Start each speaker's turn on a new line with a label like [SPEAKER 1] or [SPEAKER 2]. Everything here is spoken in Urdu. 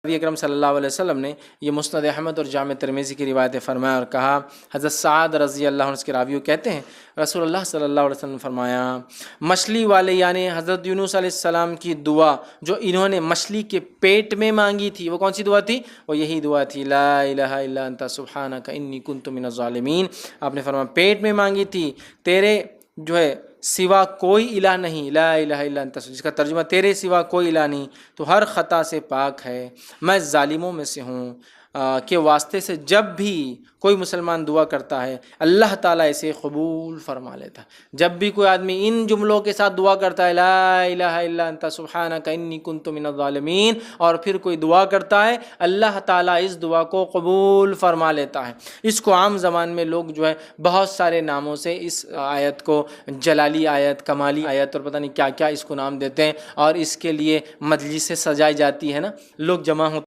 [SPEAKER 1] نبی اکرم صلی اللہ علیہ وسلم نے یہ مسند احمد اور جامع ترمذی کی روایت فرمایا اور کہا، حضرت سعد رضی اللہ عنہ اس کے راویوں کہتے ہیں رسول اللہ صلی اللہ علیہ وسلم نے فرمایا، مچھلی والے یعنی حضرت یونس علیہ السلام کی دعا جو انہوں نے مچھلی کے پیٹ میں مانگی تھی، وہ کون سی دعا تھی؟ وہ یہی دعا تھی، لا الہ الا انت سبحانک انی کنت من الظالمین۔ آپ نے فرمایا پیٹ میں مانگی تھی، تیرے جو ہے سوا کوئی الہ نہیں، لا الہ الا انت، جس کا ترجمہ تیرے سوا کوئی الہ نہیں، تو ہر خطا سے پاک ہے، میں ظالموں میں سے ہوں، کے واسطے سے جب بھی کوئی مسلمان دعا کرتا ہے اللہ تعالیٰ اسے قبول فرما لیتا ہے۔ جب بھی کوئی آدمی ان جملوں کے ساتھ دعا کرتا ہے، لا الہ الا انت سبحانک انی کنت من الظالمین، اور پھر کوئی دعا کرتا ہے، اللہ تعالیٰ اس دعا کو قبول فرما لیتا ہے۔ اس کو عام زبان میں لوگ جو ہے بہت سارے ناموں سے اس آیت کو جلالی آیت، کمالی آیت اور پتہ نہیں کیا کیا اس کو نام دیتے ہیں، اور اس کے لیے مجلسیں سجائی جاتی ہے نا، لوگ جمع ہوتے